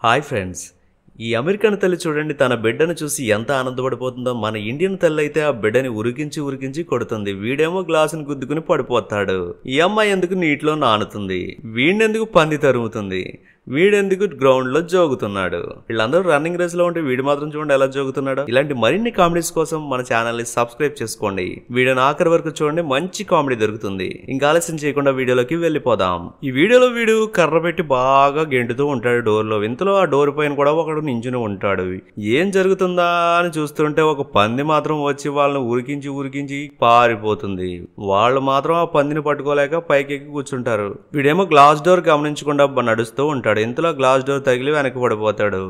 Hi friends, ఈ American తల్లి చూడండి, తన బిడ్డను చూసి ఎంత ఆనందపడిపోతుందో. మన ఇండియన్ తల్లి అయితే ఆ బిడ్డని ఉరికించి కొడుతుంది. వీడేమో గ్లాసుని గుద్దుకుని పడిపోతాడు. ఈ అమ్మాయి ఎందుకు నీటిలో నానుతుంది, వీడినెందుకు పంది తరుముతుంది, వీడెందుకు గ్రౌండ్ లో జోగుతున్నాడు. వీళ్ళందరూ రన్నింగ్ రేస్ లో ఉంటే వీడు మాత్రం చూడండి ఎలా జోగుతున్నాడు. ఇలాంటి మరిన్ని కామెడీస్ కోసం మన ఛానల్ ని సబ్స్క్రైబ్ చేసుకోండి. వీడియోని ఆఖరి వరకు చూడండి, మంచి కామెడీ దొరుకుతుంది. ఇంకా ఆలస్యం చేయకుండా వీడియోలోకి వెళ్ళిపోదాం. ఈ వీడియోలో వీడు కర్ర పెట్టి బాగా గెంటుతూ ఉంటాడు డోర్ లో. ఇంతలో ఆ డోర్ పైన కూడా ఒకడు నించుని ఉంటాడు. ఏం జరుగుతుందా అని చూస్తుంటే ఒక పంది మాత్రం వచ్చి వాళ్ళని ఉరికించి పారిపోతుంది. వాళ్ళు మాత్రం ఆ పందిని పట్టుకోలేక పైకెక్కి కూర్చుంటారు. వీడేమో గ్లాస్ డోర్ గమనించకుండా నడుస్తూ ఉంటాడు. ఇంతలో గ్లాస్ డోర్ తగిలి వెనక్కి పడిపోతాడు.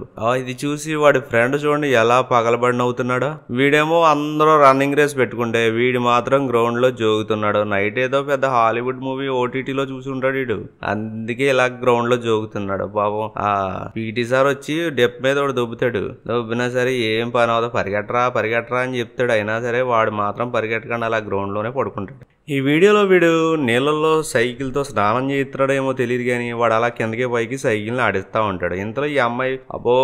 ఇది చూసి వాడి ఫ్రెండ్ చూడండి ఎలా పగలబడి నవ్వుతున్నాడో. వీడేమో అందరూ రన్నింగ్ రేస్ పెట్టుకుంటే వీడు మాత్రం గ్రౌండ్ లో జోగుతున్నాడు. నైట్ ఏదో పెద్ద హాలీవుడ్ మూవీ ఓటీటీలో చూసి ఉంటాడు వీడు, అందుకే ఇలా గ్రౌండ్ లో జోగుతున్నాడు. పాపం ఆ పీటీ సార్ వచ్చి డెప్ మీద వాడు దొబ్బినా సరే ఏం పని అవుతా, పరిగెట్టరా అని చెప్తాడు. అయినా సరే వాడు మాత్రం పరిగెట్టకుండా అలా గ్రౌండ్ లోనే పడుకుంటాడు. ఈ వీడియోలో వీడు నీళ్ళల్లో సైకిల్తో స్నానం చేస్తాడేమో తెలియదు కానీ వాడు అలా కిందకి పైకి సైకిల్ని ఆడిస్తూ ఉంటాడు. ఇంతలో ఈ అమ్మాయి, అబ్బో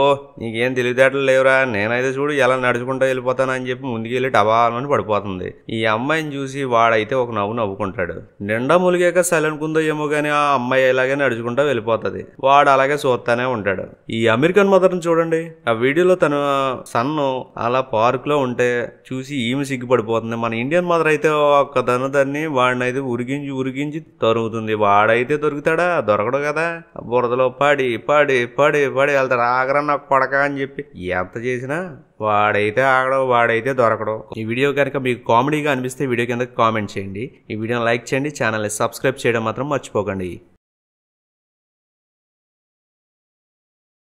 నీకేం తెలివితేటలు లేవురా, నేనైతే చూడు ఎలా నడుచుకుంటూ వెళ్ళిపోతాను అని చెప్పి ముందుకెళ్ళి టబాలని పడిపోతుంది. ఈ అమ్మాయిని చూసి వాడైతే ఒక నవ్వుకుంటాడు. నిండా ములిగాక సైలెంట్కుందో ఏమో కానీ ఆ అమ్మాయి ఇలాగే నడుచుకుంటూ వెళ్ళిపోతుంది. వాడు అలాగే చూస్తానే ఉంటాడు. ఈ అమెరికన్ మదర్ని చూడండి, ఆ వీడియోలో తన సన్ను అలా పార్క్ లో ఉంటే చూసి ఈమె సిగ్గుపడిపోతుంది. మన ఇండియన్ మదర్ అయితే ఒక దాన్ని వాడిని అయితే ఉరికించి తరుగుతుంది. వాడైతే దొరుకుతాడా? దొరకడు కదా. బురదలో పడి వెళ్తాడు. ఆగరా నాకు కొడక అని చెప్పి ఎంత చేసినా వాడైతే ఆగడం, వాడైతే దొరకడం. ఈ వీడియో కనుక మీకు కామెడీగా అనిపిస్తే వీడియో కింద కామెంట్ చేయండి. ఈ వీడియోని లైక్ చేయండి, ఛానల్ని సబ్స్క్రైబ్ చేయడం మాత్రం మర్చిపోకండి.